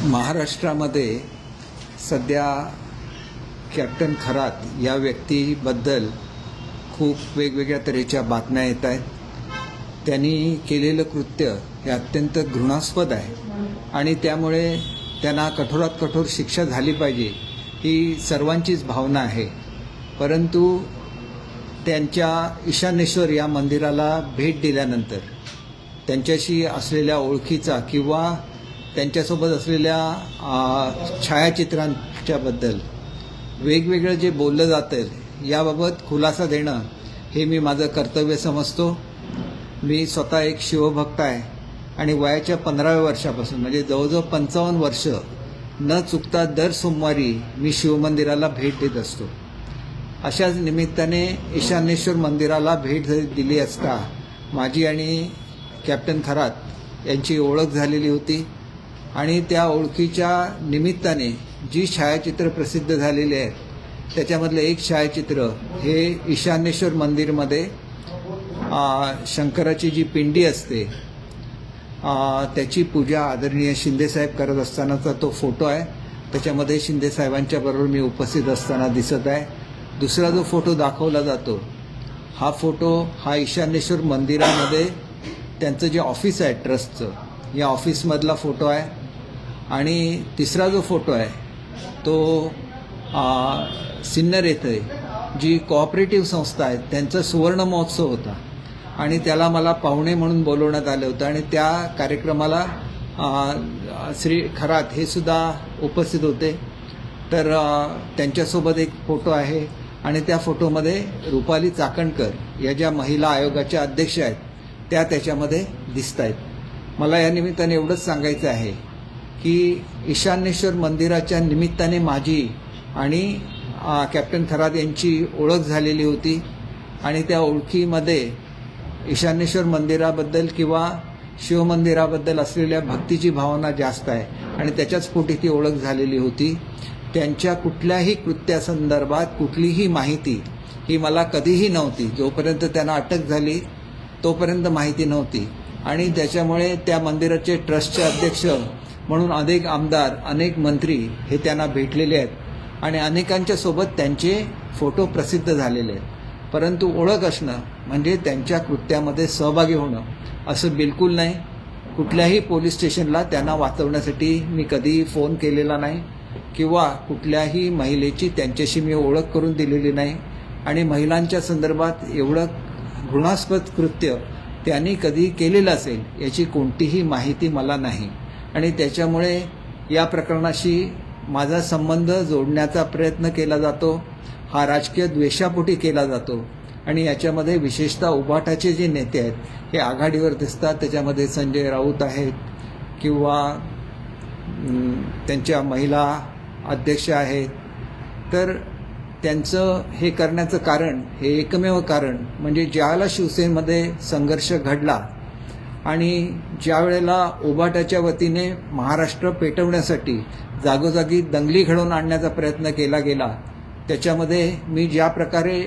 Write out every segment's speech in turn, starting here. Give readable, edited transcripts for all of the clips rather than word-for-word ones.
महाराष्ट्रामध्ये सध्या कॅप्टन खरात या व्यक्तीबद्दल खूप वेगवेगळ्या तऱ्हेच्या बातम्या येत आहेत. त्यांनी केलेलं कृत्य हे अत्यंत घृणास्पद आहे आणि त्यामुळे त्यांना कठोरात कठोर शिक्षा झाली पाहिजे ही सर्वांचीच भावना आहे. परंतु त्यांच्या ईशानेश्वर या मंदिराला भेट दिल्यानंतर त्यांच्याशी असलेल्या ओळखीचा किंवा त्यांच्यासोबत असलेल्या छायाचित्रांच्याबद्दल वेगवेगळं जे बोललं जातं याबाबत खुलासा देणं हे मी माझं कर्तव्य समजतो. मी स्वतः एक शिवभक्त आहे आणि वयाच्या 15व्या वर्षापासून म्हणजे जवळजवळ 55 वर्ष न चुकता दर सोमवारी मी शिवमंदिराला भेट देत असतो. अशाच निमित्ताने ईशानेश्वर मंदिराला भेट दिली असता माझी आणि कॅप्टन खरात यांची ओळख झालेली होती आणि त्या ओळखीच्या निमित्ताने जी छायाचित्र प्रसिद्ध झालेली आहेत त्याच्यामधलं एक छायाचित्र हे ईशानेश्वर मंदिरमध्ये शंकराची जी पिंडी असते त्याची पूजा आदरणीय शिंदेसाहेब करत असतानाचा तो फोटो आहे. त्याच्यामध्ये शिंदेसाहेबांच्या बरोबर मी उपस्थित असताना दिसत आहे. दुसरा जो फोटो दाखवला जातो हा फोटो हा ईशानेश्वर मंदिरामध्ये त्यांचं जे ऑफिस आहे ट्रस्टचं या ऑफिसमधला फोटो आहे. आणि तिसरा जो फोटो आहे तो सिन्नर येथे जी कोऑपरेटिव्ह संस्था आहे त्यांचा सुवर्ण महोत्सव होता आणि त्याला मला पाहुणे म्हणून बोलवण्यात आलं होतं आणि त्या कार्यक्रमाला श्री खरात हे सुद्धा उपस्थित होते. तर त्यांच्यासोबत एक फोटो आहे आणि त्या फोटोमध्ये रुपाली चाकणकर या ज्या महिला आयोगाच्या अध्यक्ष आहेत त्या त्याच्यामध्ये दिसत आहेत. मला या निमित्ताने एवढंच सांगायचं आहे की ईशानेश्वर मंदिराच्या निमित्ताने माझी आणि कॅप्टन खरात यांची ओळख झालेली होती आणि त्या ओळखीमध्ये ईशानेश्वर मंदिराबद्दल किंवा शिवमंदिराबद्दल असलेल्या भक्तीची भावना जास्त आहे आणि त्याच्याच पोटी ती ओळख झालेली होती. त्यांच्या कुठल्याही कृत्यासंदर्भात कुठलीही माहिती ही मला कधीही नव्हती. जोपर्यंत त्यांना अटक झाली तोपर्यंत माहिती नव्हती आणि त्याच्यामुळे त्या मंदिराचे ट्रस्टचे अध्यक्ष म्हणून अनेक आमदार अनेक मंत्री हे त्यांना भेटलेले आहेत आणि अनेकांच्या सोबत त्यांचे फोटो प्रसिद्ध झालेले आहेत. परंतु ओळख असणं म्हणजे त्यांच्या कृत्यामध्ये सहभागी होणं असं बिलकुल नाही. कुठल्याही पोलीस स्टेशनला त्यांना वाचवण्यासाठी मी कधीही फोन केलेला नाही किंवा कुठल्याही महिलेची त्यांच्याशी मी ओळख करून दिलेली नाही आणि महिलांच्या संदर्भात एवढं घृणास्पद कृत्य त्यांनी कधी केलेलं असेल याची कोणतीही माहिती मला नाही आणि त्याच्यामुळे या प्रकरणाशी माझा संबंध जोडण्याचा प्रयत्न केला जातो. हा राजकीय द्वेषापोटी केला जातो आणि याच्यामध्ये विशेषतः उभाटाचे जे नेते आहेत हे आघाडीवर दिसतात. त्याच्यामध्ये संजय राऊत आहेत किंवा त्यांच्या महिला अध्यक्ष आहेत. तर त्यांचं हे करण्याचं कारण हे एकमेव कारण म्हणजे ज्यावेळेला शिवसेनेमध्ये संघर्ष घडला आणि ज्या वेळेला उभाटाच्या वतीने महाराष्ट्र पेटवण्यासाठी जागोजागी दंगली घडवून आणण्याचा प्रयत्न केला गेला त्याच्यामध्ये मी ज्या प्रकारे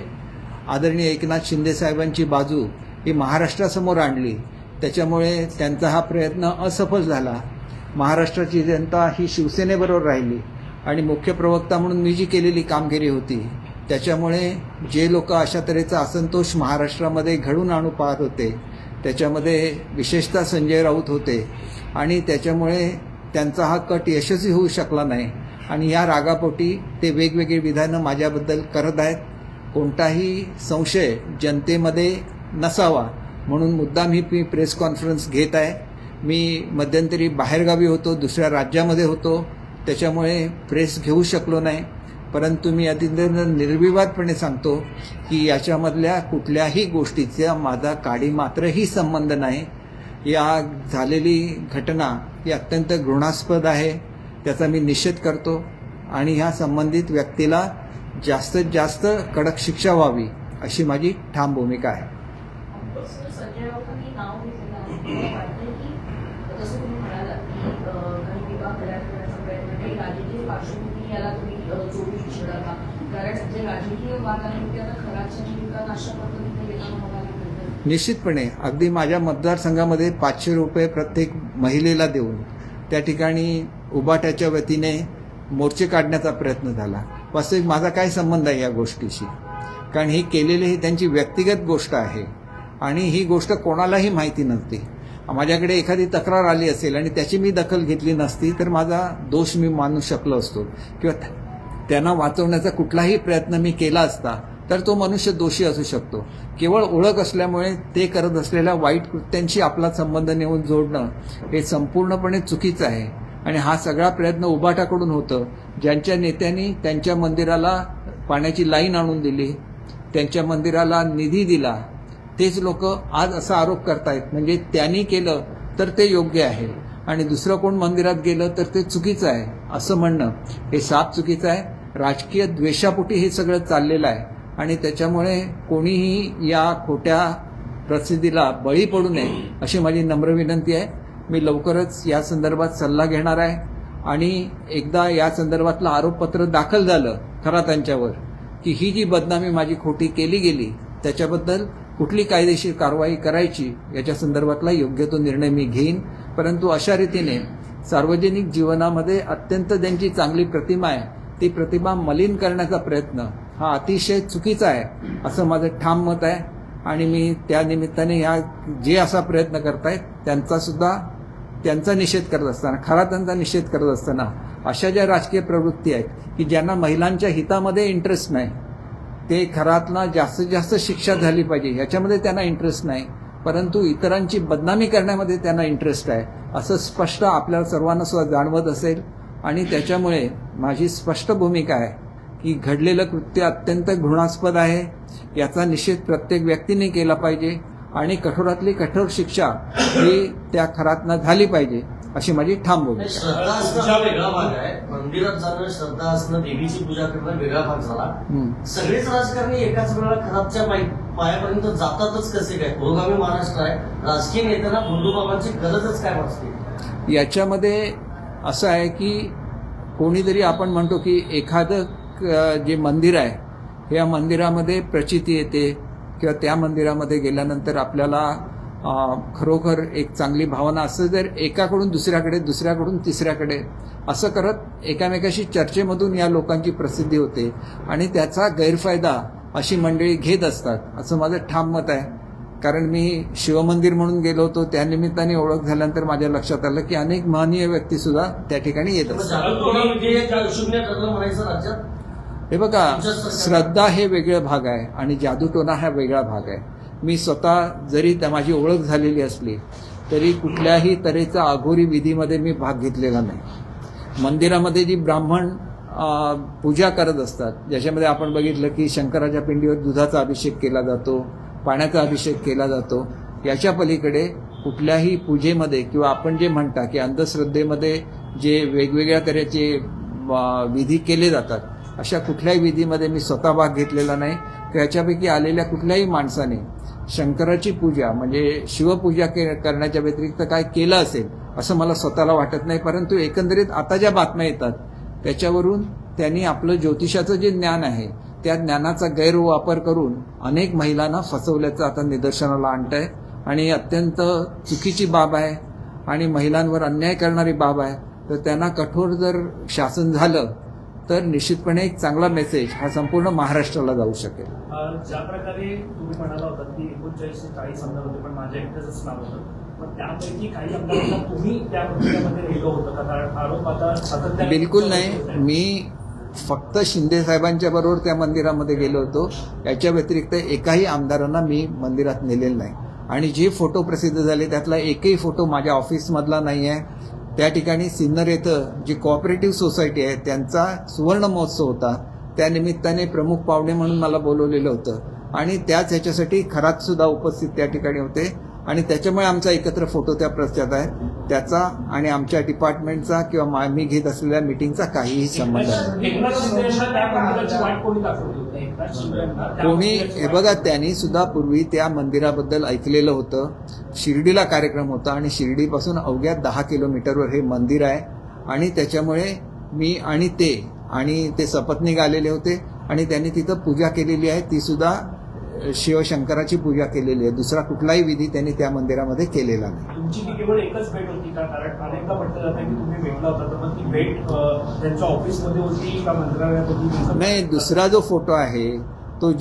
आदरणीय एकनाथ शिंदेसाहेबांची बाजू ही महाराष्ट्रासमोर आणली त्याच्यामुळे त्यांचा हा प्रयत्न असफल झाला. महाराष्ट्राची जनता ही शिवसेनेबरोबर राहिली आणि मुख्य प्रवक्ता म्हणून मी जी केलेली कामगिरी होती त्याच्यामुळे जे लोक अशा तऱ्हेचा असंतोष महाराष्ट्रामध्ये घडून आणू पाहत होते त्याच्यामध्ये विशेषतः संजय राऊत होते आणि त्याच्यामुळे त्यांचा हा कट यशस्वी होऊ शकला नाही आणि या रागापोटी ते वेगवेगळी विधानं माझ्याबद्दल करत आहेत. कोणताही संशय जनतेमध्ये नसावा म्हणून मुद्दाम ही प्रेस कॉन्फरन्स घेत आहे. मी मध्यंतरी बाहेरगावी होतो, दुसऱ्या राज्यामध्ये होतो, त्याच्यामुळे प्रेस घेऊ शकलो नाही. परंतु मी अतिशय निर्विवादपणे सांगतो की याच्यामधल्या कुठल्याही गोष्टीचा माझा काडीमात्रही संबंध नाही. या झालेली घटना ही अत्यंत घृणास्पद आहे, त्याचा मी निषेध करतो आणि ह्या संबंधित व्यक्तीला जास्तीत जास्त कडक शिक्षा व्हावी अशी माझी ठाम भूमिका आहे. निश्चितपणे अगदी माझ्या मतदारसंघामध्ये 500 रुपये प्रत्येक महिलेला देऊन त्या ठिकाणी उभाट्याच्या वतीने मोर्चे काढण्याचा प्रयत्न झाला. वास्तविक माझा काय संबंध आहे या गोष्टीशी, कारण ही केलेली ही त्यांची व्यक्तिगत गोष्ट आहे आणि ही गोष्ट कोणालाही माहिती नव्हती. माझ्याकडे एखादी तक्रार आली असेल आणि त्याची मी दखल घेतली नसती तर माझा दोष मी मानू शकलो असतो किंवा त्यांना वाचवण्याचा कुठलाही प्रयत्न मी केला असता तर तो मनुष्य दोषी असू शकतो. केवळ ओळख असल्यामुळे ते करत असलेल्या वाईट कृत्यांशी आपला संबंध नेऊन जोडणं हे संपूर्णपणे चुकीचं आहे. आणि हा सगळा प्रयत्न उभाटाकडून होतं. ज्यांच्या नेत्यांनी त्यांच्या मंदिराला पाण्याची लाईन आणून दिली, त्यांच्या मंदिराला निधी दिला, तेच लोक आज असा आरोप करतायत. म्हणजे त्यांनी केलं तर ते योग्य आहे आणि दुसरं कोण मंदिरात गेलं तर ते चुकीचं आहे असं म्हणणं हे साफ चुकीचं आहे. राजकीय द्वेषापोटी हे सगळं चाललेलं आहे आणि त्याच्यामुळे कोणीही या खोट्या प्रसिद्धीला बळी पडू नये अशी माझी नम्र विनंती आहे. मी लवकरच या संदर्भात सल्ला घेणार आहे आणि एकदा या संदर्भातलं आरोपपत्र दाखल झालं खरा त्यांच्यावर की ही जी बदनामी माझी खोटी केली गेली त्याच्याबद्दल कुठली कायदेशीर कारवाई करायची याच्या संदर्भातला योग्य तो निर्णय मी घेईन. परंतु अशा रीतीने सार्वजनिक जीवनामध्ये अत्यंत त्यांची चांगली प्रतिमा आहे ती प्रतिमा मलिन करण्याचा प्रयत्न हा अतिशय चुकीचा आहे असं माझं ठाम मत आहे. आणि मी त्या निमित्ताने या जे असा प्रयत्न करतायत त्यांचा निषेध करत असताना, खरा त्यांचा निषेध करत असताना अशा ज्या राजकीय प्रवृत्ती आहेत की ज्यांना महिलांच्या हितामध्ये इंटरेस्ट नाही, ते खरातला जास्तीत जास्त शिक्षा झाली पाहिजे ह्याच्यामध्ये त्यांना इंटरेस्ट नाही, परंतु इतरांची बदनामी करण्यामध्ये त्यांना इंटरेस्ट आहे असं स्पष्ट आपल्याला सर्वांना सुद्धा जाणवत असेल. आणि त्याच्यामुळे माझी स्पष्ट भूमिका आहे की घडलेलं कृत्य अत्यंत घृणास्पद आहे. याचा निषेध प्रत्येक व्यक्तीने केला पाहिजे आणि कठोरातली कठोर शिक्षा ही त्या खरातनं झाली पाहिजे अशी माझी ठाम भूमिका. श्रद्धा असणं वेगळा भाग आहे, मंदिरात जाणं, श्रद्धा असणं, देवीची पूजा करणं वेगळा भाग झाला. सगळेच राजकारणी एकाच वेळेला खराबच्या पायापर्यंत जातातच कसे काय? पुरोगामी महाराष्ट्र आहे, राजकीय नेत्यांना बंधुबाबांची गरजच काय भासते? याच्यामध्ये असं आहे की कोणीतरी आपण म्हणतो की एखादं जे मंदिर आहे या मंदिरामध्ये प्रचिती येते किंवा त्या मंदिरामध्ये गेल्यानंतर आपल्याला खरोखर एक चांगली भावना असं जर एकाकडून दुसऱ्याकडे, दुसऱ्याकडून तिसऱ्याकडे असं करत एकामेकाशी चर्चेमधून या लोकांची प्रसिद्धी होते आणि त्याचा गैरफायदा अशी मंडळी घेत असतात असं माझं ठाम मत आहे. कारण मी शिवमंदिर म्हणून गेलो होतो, त्या निमित्ताने ओळख झाल्यानंतर माझ्या लक्षात आलं की अनेक महनीय व्यक्ती सुद्धा त्या ठिकाणी येत असतात. हे बघा, श्रद्धा हे वेगळं भाग आहे आणि जादूटोना हा वेगळा भाग आहे. मी स्वतः जरी माझी ओळख झालेली असली तरी कुठल्याही तऱ्हेचा अघोरी विधीमध्ये मी भाग घेतलेला नाही. मंदिरामध्ये जी ब्राह्मण पूजा करत असतात, ज्याच्यामध्ये आपण बघितलं की शंकराच्या पिंडीवर दुधाचा अभिषेक केला जातो, पाण्याचा अभिषेक केला जातो, याच्या पलीकडे कुठल्याही पूजेमध्ये किंवा आपण जे म्हणता की अंधश्रद्धेमध्ये जे वेगवेगळ्या तऱ्हेचे विधी केले जातात अशा कुठल्याही विधीमध्ये मी स्वतः भाग घेतलेला नाही. त्याच्यापैकी आलेल्या कुठल्याही माणसाने शंकराची पूजा म्हणजे शिवपूजा करण्याच्या व्यतिरिक्त काय केलं असेल असं मला स्वतःला वाटत नाही. परंतु एकंदरीत आता ज्या बातम्या येतात त्याच्यावरून त्यांनी आपलं ज्योतिषाचं जे ज्ञान आहे त्या ज्ञानाचा गैरवापर करून अनेक महिलांना फसवल्याचं आता निदर्शनाला आणत आहे आणि अत्यंत चुकीची बाब आहे आणि महिलांवर अन्याय करणारी बाब आहे. तर त्यांना कठोर जर शासन झालं तर निश्चितपणे एक चांगला मेसेज हा संपूर्ण महाराष्ट्राला जाऊ शकेल. ज्या प्रकारे तुम्ही म्हणाला होता की 39 ते 40 आमदार होते पण माझ्या एकट्याच नाव होतं, पण त्यापैकी काही आमदारांना तुम्ही त्या प्रक्रियेमध्ये नेलं होतं का? कारण आरोप आता सातत्याने बिलकुल नाही. मी फक्त शिंदे साहेबांच्या बरोबर त्या मंदिरामध्ये गेलो होतो. याच्या व्यतिरिक्त एकाही आमदारांना मी मंदिरात नेलेलं नाही. आणि जे फोटो प्रसिद्ध झाले त्यातला एकही फोटो माझ्या ऑफिसमधला नाही आहे. त्या ठिकाणी सिन्नर येथं जी कोऑपरेटिव्ह सोसायटी आहे त्यांचा सुवर्ण महोत्सव होता, त्या निमित्ताने प्रमुख पाहुणे म्हणून मला बोलवलेलं होतं आणि त्याच ह्याच्यासाठी खरात सुद्धा उपस्थित त्या ठिकाणी होते आणि त्याच्यामुळे आमचा एकत्र फोटो त्या प्रस्तावात आहे. त्याचा आणि आमच्या डिपार्टमेंटचा किंवा मी घेत असलेल्या मीटिंगचा काहीही संबंध नाही. कोणी हे बघा, त्यांनी सुद्धा पूर्वी त्या मंदिराबद्दल ऐकलेलं होतं. शिर्डीला कार्यक्रम होता आणि शिर्डीपासून अवघ्या 10 किलोमीटरवर हे मंदिर आहे आणि त्याच्यामुळे मी आणि ते सपत्नीक आलेले होते आणि त्यांनी तिथं पूजा केलेली आहे. ती सुद्धा शिवशंकराची पूजा केलेली आहे. दुसरा कुठलाही विधी त्यांनी त्या मंदिरामध्ये केलेला नाही. तुमची ती केवळ एकच भेट होती का? कारण अनेकदा म्हटलं जातं की तुम्ही भेटला होता, तर मग ती भेट त्यांच्या ऑफिसमध्ये होती का मंत्रालयात होती? नाही, दुसरा जो फोटो आहे तो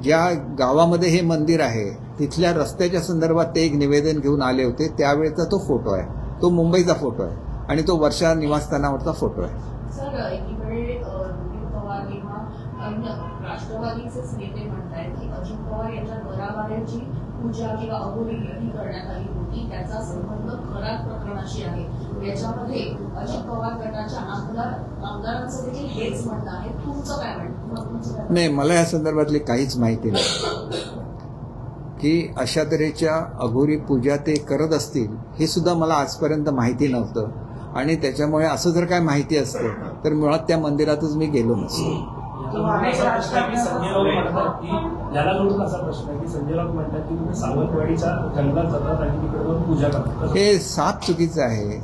ज्या गावामध्ये हे मंदिर आहे तिथल्या रस्त्याच्या संदर्भात ते एक निवेदन घेऊन आले होते, त्यावेळेचा तो फोटो आहे. तो मुंबईचा फोटो आहे आणि तो वर्षा निवासस्थानावरचा फोटो आहे. सर, एकीकडे रोहित पवार किंवा अन्य राष्ट्रवादीचेच नेते म्हणतायत की अजित पवार यांच्या घराबाहेर जी पूजा किंवा अघोरी विधी करण्यात आली होती त्याचा संबंध खराब प्रकरणाशी आहे. याच्यामध्ये अजित पवार गटाच्या आमदारांचं देखील हेच म्हणणं आहे. तुमचं काय म्हणणं? नाही, मला या संदर्भातली काहीच माहिती नाही की अशा तऱ्हेच्या अघोरी पूजा ते करत असतील, हे सुद्धा मला आजपर्यंत माहिती नव्हतं. आणि त्याच्यामुळे असं जर काय माहिती असतं तर मुळात त्या मंदिरातच मी गेलो नसतो. संजय राऊत म्हणतात की याला जोडून असा प्रश्न आहे की संजय राऊत म्हणतात की तुम्ही सावंतवाडीच्या जंगलात जातात आणि तिकडे जाऊन पूजा करतात. हे साफ चुकीचं आहे.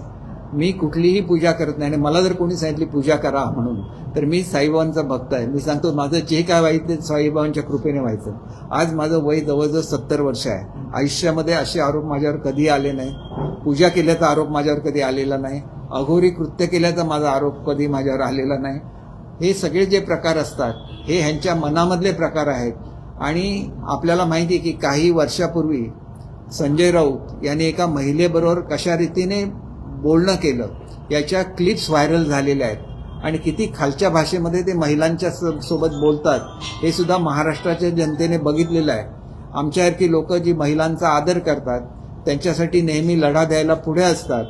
मी कुठलीही पूजा करत नाही आणि मला जर कोणी सांगितली पूजा करा म्हणून, तर मी साईबाबांचा भक्त आहे. मी सांगतो माझं जे काय व्हायचं ते साईबाबांच्या कृपेने व्हायचं. आज माझं वय जवळजवळ 70 वर्ष आहे. आयुष्यामध्ये असे आरोप माझ्यावर कधी आले नाही. पूजा केल्याचा आरोप माझ्यावर कधी आलेला नाही. अघोरी कृत्य केल्याचा माझा आरोप कधी माझ्यावर आलेला नाही. हे सगळे जे प्रकार असतात हे ह्यांच्या मनामधले प्रकार आहेत. आणि आपल्याला माहिती आहे की काही वर्षापूर्वी संजय राऊत यांनी एका महिलेबरोबर कशा रीतीने बोलणं केलं याच्या क्लिप्स व्हायरल झालेल्या आहेत. आणि किती खालच्या भाषेमध्ये ते महिलांच्या सोबत बोलतात हे सुद्धा महाराष्ट्राच्या जनतेने बघितलेलं आहे. आमच्यासारखी लोक जी महिलांचा आदर करतात, त्यांच्यासाठी नेहमी लढा द्यायला पुढे असतात,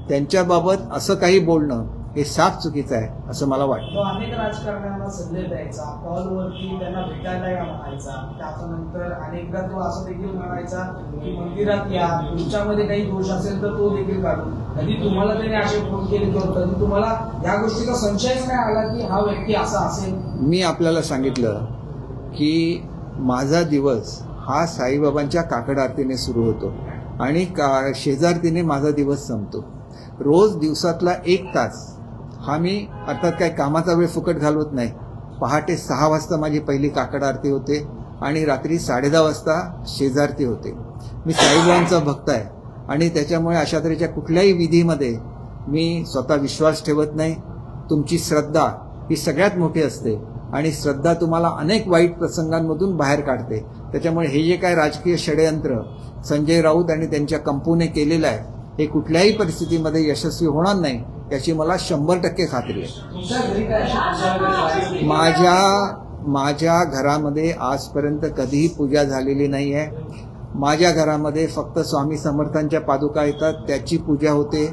त्यांच्याबाबत असं काही बोलणं हे साफ चुकीचं आहे असं मला वाटतं. तो अनेक राजकारण्यांना संदेश द्यायचा, कॉलवरती त्यांना भेटायला या म्हणायचा. त्याच्यानंतर अनेकदा तो असं देखील म्हणायचा की मंदिरात या, तुमच्यामध्ये काही दोष असेल तर तो देखील काढू. कधी तुम्हाला त्याने असे फोन केले किंवा कधी तुम्हाला या गोष्टीचा संशयच नाही आला की हा व्यक्ती असा असेल? मी आपल्याला सांगितलं की माझा दिवस हा साईबाबांच्या काकड आरतीने सुरू होतो आणि शेजारतीने माझा दिवस संपतो. रोज दिवसातला 1 तास हा मी अर्थात काही कामाचा वेळ फुकट घालवत नाही. पहाटे 6 वाजता माझी पहिली काकड आरती होते आणि रात्री 10:30 वाजता शेजारती होते. मी साईबाबांचा भक्त आहे आणि त्याच्यामुळे अशा तऱ्हेच्या कुठल्याही विधीमध्ये मी स्वतः विश्वास ठेवत नाही. तुमची श्रद्धा ही सगळ्यात मोठी असते आणि श्रद्धा तुम्हाला अनेक वाईट प्रसंगांमधून बाहेर काढते. त्याच्यामुळे हे जे काय राजकीय षडयंत्र संजय राऊत आणि त्यांच्या कंपनीने केलेलं आहे हे कुठल्याही परिस्थितीमध्ये यशस्वी होणार नाही याची मला 100% खात्री आहे. तुमच्या घरी काय अशी पूजा वगैरे झाली? माझ्या घरामध्ये आजपर्यंत कधीही पूजा झालेली नाही आहे. माझ्या घरामध्ये फक्त स्वामी समर्थांच्या पादुका येतात, त्याची पूजा होते.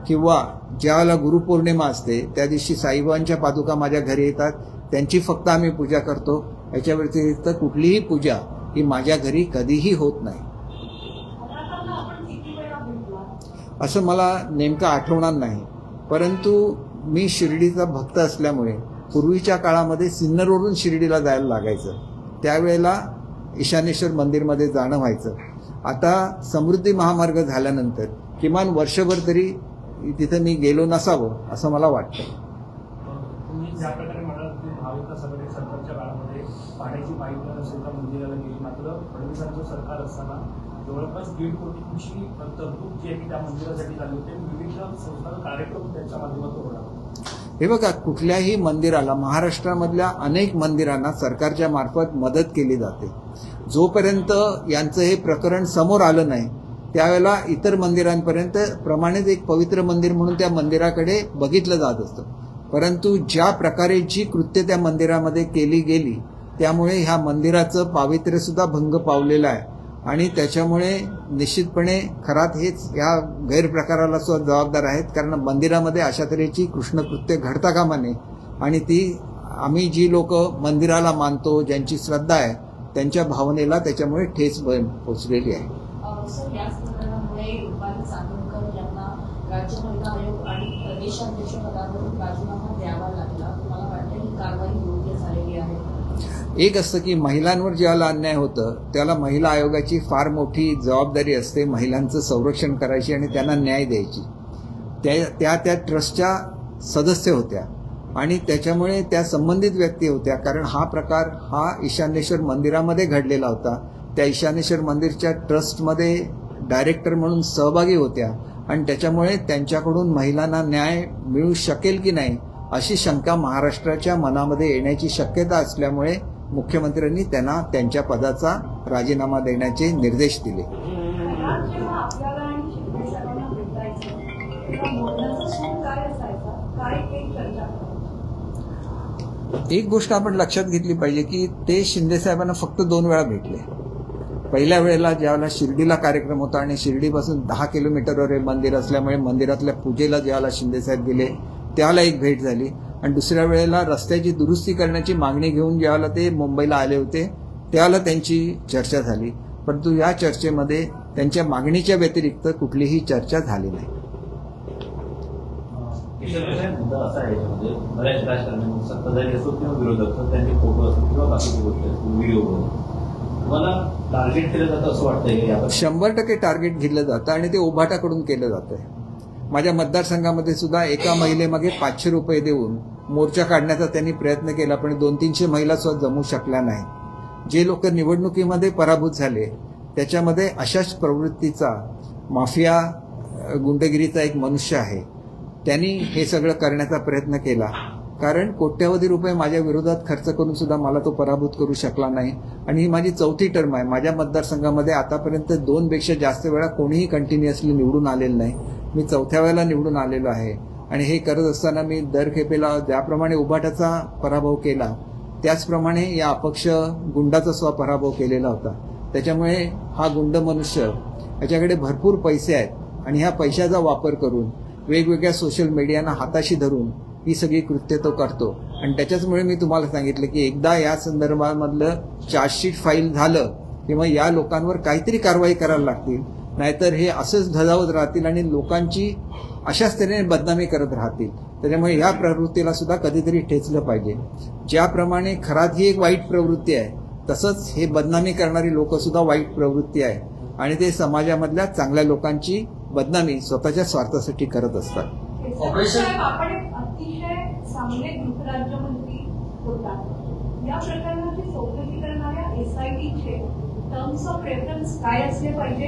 किंवा ज्यावेळेला गुरुपौर्णिमा असते त्या दिवशी साईबाबांच्या पादुका माझ्या घरी येतात, त्यांची फक्त आम्ही पूजा करतो. याच्या व्यतिरिक्त कुठलीही पूजा ही माझ्या घरी कधीही होत नाही. असं मला नेमकं आठवणार नाही, परंतु मी शिर्डीचा भक्त असल्यामुळे पूर्वीच्या काळामध्ये सिन्नरवरून शिर्डीला जायला लागायचं. त्यावेळेला ईशानेश्वर मंदिरमध्ये जाणं व्हायचं. आता समृद्धी महामार्ग झाल्यानंतर किमान वर्षभर तरी तिथं मी गेलो नसावं असं मला वाटतं. तुम्ही ज्या प्रकारे म्हणाल की महाविकास आघाडी सरकारच्या काळामध्ये पाण्याची पाईपलाईन सुद्धा मंदिराला गेली, मात्र फडणवीसांचं सरकार असताना जवळपास 1.5 कोटींची तरतूद जी आहे ती त्या मंदिरासाठी झाली होती. विविध संस्था कार्यक्रम त्यांच्या माध्यमातून होणार. हे बघा, कुठल्याही मंदिराला, महाराष्ट्रामधल्या अनेक मंदिरांना सरकारच्या मार्फत मदत केली जाते. जोपर्यंत यांचं हे प्रकरण समोर आलं नाही त्यावेळेला इतर मंदिरांपर्यंत प्रमाणित एक पवित्र मंदिर म्हणून त्या मंदिराकडे बघितलं जात असतं. परंतु ज्या प्रकारे जी कृत्य त्या मंदिरामध्ये केली गेली त्यामुळे ह्या मंदिराचं पावित्र्य सुद्धा भंग पावलेलं आहे आणि त्याच्यामुळे निश्चितपणे खरात हेच या गैरप्रकाराला सुद्धा जबाबदार आहेत. कारण मंदिरामध्ये अशा तऱ्हेची कृष्णकृत्य घडता कामा नये आणि ती आम्ही जी लोक मंदिराला मानतो, ज्यांची श्रद्धा आहे, त्यांच्या भावनेला त्याच्यामुळे ठेच पोचलेली आहे. सर, याच प्रकरणामुळे रुपाली चांदोरकर यांना राज्य महिला आयोग आणि प्रदेशाध्यक्ष पदावरून राजीनामा द्यावा लागला. तुम्हाला वाटतं ही कारवाई योग्य झालेली आहे? एक असतं की महिलांवर ज्याला अन्याय होतं त्याला महिला आयोगाची फार मोठी जबाबदारी असते, महिलांचं संरक्षण करायची आणि त्यांना न्याय द्यायची. त्या ट्रस्टच्या सदस्य होत्या. आणि त्याच्यामुळे त्या संबंधित व्यक्ती होत्या, कारण हा प्रकार हा ईशान्येश्वर मंदिरामध्ये घडलेला होता. त्या ईशान्येश्वर मंदिरच्या ट्रस्टमध्ये डायरेक्टर म्हणून सहभागी होत्या आणि त्याच्यामुळे त्यांच्याकडून महिलांना न्याय मिळू शकेल की नाही अशी शंका महाराष्ट्राच्या मनामध्ये येण्याची शक्यता असल्यामुळे मुख्यमंत्र्यांनी त्यांना त्यांच्या पदाचा राजीनामा देण्याचे निर्देश दिले. जेव्हा आपल्याला आणि शिंदे साहेबांना भेटायचं तेव्हा बोलण्याचा सूर काय असायचा, काय एक चर्चा करायची? एक गोष्ट आपण लक्षात घेतली पाहिजे की ते शिंदे साहेबांना फक्त 2 वेळा भेटले. पहिल्या वेळेला ज्यावेळेला शिर्डीला कार्यक्रम होता आणि शिर्डीपासून 10 किलोमीटरवर हे मंदिर असल्यामुळे मंदिरातल्या पूजेला ज्यावेळेला शिंदेसाहेब गेले त्यावेळेला एक भेट झाली आणि दुसऱ्या वेळेला रस्त्याची दुरुस्ती करण्याची मागणी घेऊन ज्यावेळेला ते मुंबईला आले होते त्यावेळेला त्यांची चर्चा झाली. परंतु या चर्चेमध्ये त्यांच्या मागणीच्या व्यतिरिक्त कुठलीही चर्चा झाली नाही. मुद्दा असा आहे याच्यामध्ये बऱ्याच राजकारण्यांनी सत्ताधारी असो किंवा विरोधक असो त्यांचे फोटो असो किंवा बाकीची गोष्टी असो व्हिडिओ मला टार्गेट केलं जातं असं वाटतंय की यावर 100% टार्गेट घेतलं जातं आणि ते उभाटाकडून केलं जातंय. माझ्या मतदारसंघामध्ये सुद्धा एका महिलेमागे 500 रुपये देऊन मोर्चा काढण्याचा त्यांनी प्रयत्न केला, पण 200-300 महिला सुद्धा जमू शकल्या नाही. जे लोक निवडणुकीमध्ये पराभूत झाले त्याच्यामध्ये अशाच प्रवृत्तीचा माफिया गुंडगिरीचा एक मनुष्य आहे. त्यांनी हे सगळं करण्याचा प्रयत्न केला, कारण कोट्यवधी रुपये माझ्या विरोधात खर्च करून सुद्धा मला तो पराभूत करू शकला नाही. आणि ही माझी 4थी टर्म आहे. माझ्या मतदारसंघामध्ये आतापर्यंत 2पेक्षा जास्त वेळा कोणीही कंटिन्युअसली निवडून आलेलं नाही. मी 4थ्या वेळेला निवडून आलेलो आहे आणि हे करत असताना मी दर खेपेला ज्याप्रमाणे उभाटाचा पराभव केला त्याचप्रमाणे या अपक्ष गुंडाचा सुद्धा पराभव केलेला होता. त्याच्यामुळे हा गुंड मनुष्य याच्याकडे भरपूर पैसे आहेत आणि ह्या पैशाचा वापर करून वेगवेगळ्या सोशल मीडियाना हाताशी धरून ही सगळी कृत्य तो करतो. आणि त्याच्याचमुळे मी तुम्हाला सांगितलं की एकदा या संदर्भामधलं चार्जशीट फाईल झालं की मग या लोकांवर काहीतरी कारवाई करायला लागतील, नाहीतर हे असंच धजावत राहतील आणि लोकांची अशाच तऱ्हेने बदनामी करत राहतील. त्याच्यामुळे या प्रवृत्तीला सुद्धा कधीतरी ठेचलं पाहिजे. ज्याप्रमाणे खरात ही एक वाईट प्रवृत्ती आहे तसंच हे बदनामी करणारी लोक सुद्धा वाईट प्रवृत्ती आहे आणि ते समाजामधल्या चांगल्या लोकांची बदनामी स्वतःच्या स्वार्थासाठी करत असतात. ऑपरेशन- आपण एक अतिशय चांगले गृहराज्यमंत्री होता. या प्रकरणाची चौकशी करणाऱ्या SITचे टर्म्स ऑफ रेफरन्स काय असले पाहिजे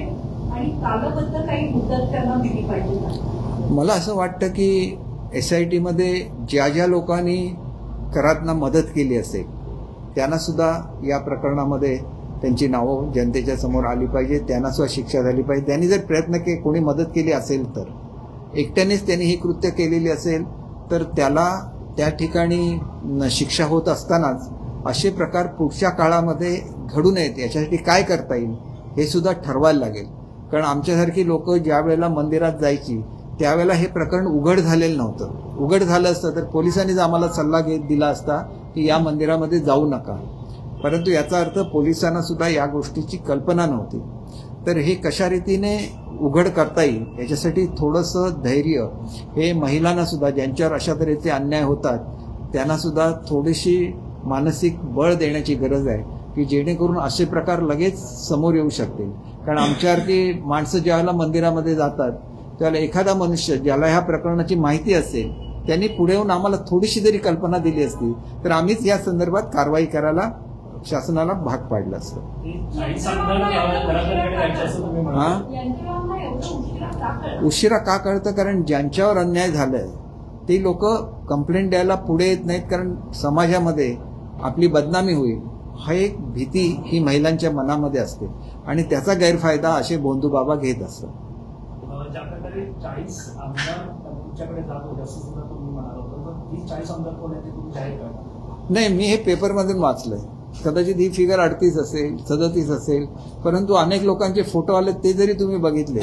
आणि कालबद्ध काही मुदत त्यांना दिली पाहिजे का? मला असं वाटतं की SITमध्ये ज्या ज्या लोकांनी करातना मदत केली असेल त्यांना सुद्धा या प्रकरणामध्ये त्यांची नावं जनतेच्या समोर आली पाहिजे, त्यांना सुद्धा शिक्षा झाली पाहिजे. त्यांनी जर प्रयत्न केले, कोणी मदत केली असेल तर एकट्यानेच त्यांनी ही कृत्य केलेली असेल तर त्याला त्या ठिकाणी शिक्षा होत असतानाच असे प्रकार पुढच्या काळामध्ये घडू नयेत याच्यासाठी काय करता येईल हे सुद्धा ठरवायला लागेल. कारण आमच्यासारखी लोक ज्या वेळेला मंदिरात जायची त्यावेळेला हे प्रकरण उघड झालेलं नव्हतं. उघड झालं असतं तर पोलिसांनीच आम्हाला सल्ला दिला असता की या मंदिरामध्ये जाऊ नका. परंतु याचा अर्थ पोलिसांना सुद्धा या गोष्टीची कल्पना नव्हती. तर हे कशा रीतीने उघड करता येईल याच्यासाठी थोडंसं धैर्य हे महिलांना सुद्धा, ज्यांच्यावर अशा तऱ्हेचे अन्याय होतात त्यांना सुद्धा थोडीशी मानसिक बळ देण्याची गरज आहे की जेणेकरून असे प्रकार लगेच समोर येऊ शकतील. कारण आमच्यासारखी माणसं ज्यावेळेला मंदिरामध्ये जातात त्यावेळेला एखादा मनुष्य ज्याला ह्या प्रकरणाची माहिती असेल त्यांनी पुढे येऊन आम्हाला थोडीशी जरी कल्पना दिली असती तर आम्हीच या संदर्भात कारवाई करायला शासनाला भाग पाडलं असतं. हा, यांच्यावर एवढं उशिरा का कळलं? उशिरा का कळतं? कारण ज्यांच्यावर अन्याय झालाय ते लोक कंप्लेंट द्यायला पुढे येत नाहीत, कारण समाजामध्ये आपली बदनामी होईल हा एक भीती ही महिलांच्या मनामध्ये असते आणि त्याचा गैरफायदा असे भोंदू बाबा घेत असतात. ज्या प्रकारे 40 आमदार तुमच्याकडे जात होते असं सुद्धा तुम्ही म्हणाला होता, तर 30-40 आमदार कोण आहेत ते तुम्ही जाहीर करता? नाही, मी हे पेपरमधून वाचलंय. कदाचित ही फिगर 38 असेल, 37 असेल, परंतु अनेक लोकांचे फोटो आले ते जरी तुम्ही बघितले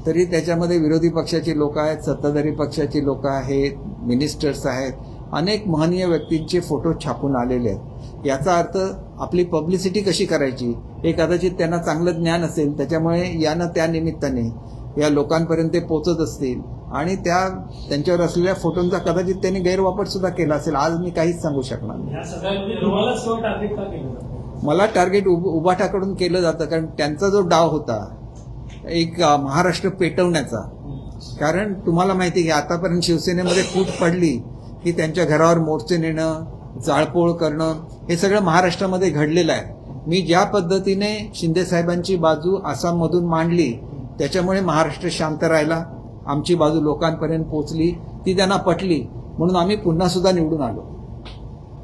तरी त्याच्यामध्ये विरोधी पक्षाची लोक आहेत, सत्ताधारी पक्षाची लोक आहेत, मिनिस्टर्स आहेत, अनेक महनीय व्यक्तींचे फोटो छापून आलेले आहेत. याचा अर्थ आपली पब्लिसिटी कशी करायची हे कदाचित त्यांना चांगलं ज्ञान असेल, त्याच्यामुळे यानं त्या निमित्ताने या लोकांपर्यंत ते पोचत असतील आणि त्यांच्यावर असलेल्या फोटोंचा कदाचित त्यांनी गैरवापर सुद्धा केला असेल. आज मी काहीच सांगू शकणार नाही. या सगळ्यांमध्ये तुम्हालाच किंवा टार्गेट का केलं जातं? मला टार्गेट उबाटाकडून केलं जातं, कारण त्यांचा जो डाव होता एक महाराष्ट्र पेटवण्याचा. कारण तुम्हाला माहिती आहे की आतापर्यंत शिवसेनेमध्ये फूट पडली की त्यांच्या घरावर मोर्चे नेणं, जाळपोळ करणं, हे सगळं महाराष्ट्रामध्ये घडलेलं आहे. मी ज्या पद्धतीने शिंदेसाहेबांची बाजू आसाममधून मांडली, त्याच्यामुळे महाराष्ट्र शांत राहिला, आमची बाजू लोकांपर्यंत पोहोचली, ती त्यांना पटली, म्हणून आम्ही पुन्हा सुद्धा निवडून आलो.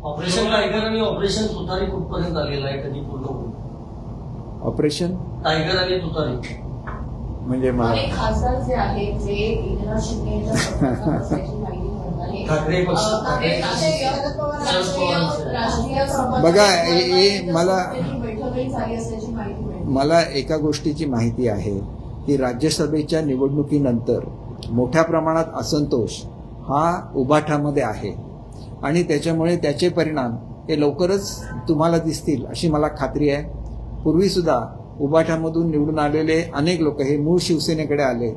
ऑपरेशन टायगर आणि ऑपरेशन तुतारी कुठपर्यंत आलेलं आहे, कधी पूर्ण होईल? ऑपरेशन टायगर आणि तुतारी म्हणजे अनेक खासदार जे आहेत जे एकनाथ शिंदे यांच्या संपर्कात असल्याची माहिती मिळत आहे. ठाकरे पक्ष राष्ट्रीय संपर्क बघा, मला बैठकही झाली असल्याची माहिती मिळते. मला एका गोष्टीची माहिती आहे की राज्यसभेच्या निवडणुकीनंतर मोठ्या प्रमाणात असंतोष हा उबाठामध्ये आहे आणि त्याच्यामुळे त्याचे परिणाम हे लवकरच तुम्हाला दिसतील अशी मला खात्री आहे. पूर्वीसुद्धा उबाठामधून निवडून आलेले अनेक लोक हे मूळ शिवसेनेकडे आले,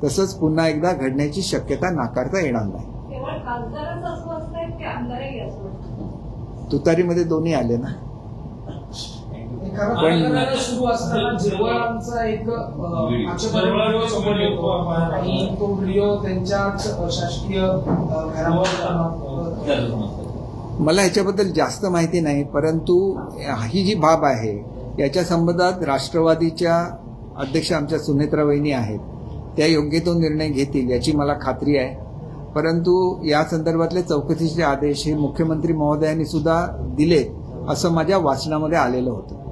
तसंच पुन्हा एकदा घडण्याची शक्यता नाकारता येणार नाही. केवळ खासदारच अस्वस्थ आहेत की आमदारही अस्वस्थ? तुतारीमध्ये दोन्ही आले ना. पण सुरू असताना जेव्हा आमचा एक व्हिडिओ समोर येतो आणि तो व्हिडिओ त्यांच्याच शासकीय घरामध्ये मला ह्याच्याबद्दल जास्त माहिती नाही, परंतु ही जी बाब आहे याच्या संबंधात राष्ट्रवादीच्या अध्यक्ष आमच्या सुनेत्रा वहिनी आहेत, त्या योग्य तो निर्णय घेतील याची मला खात्री आहे. परंतु या संदर्भातले चौकशीचे आदेश हे मुख्यमंत्री महोदयांनी सुद्धा दिलेत असं माझ्या वाचनामध्ये आलेलं होतं.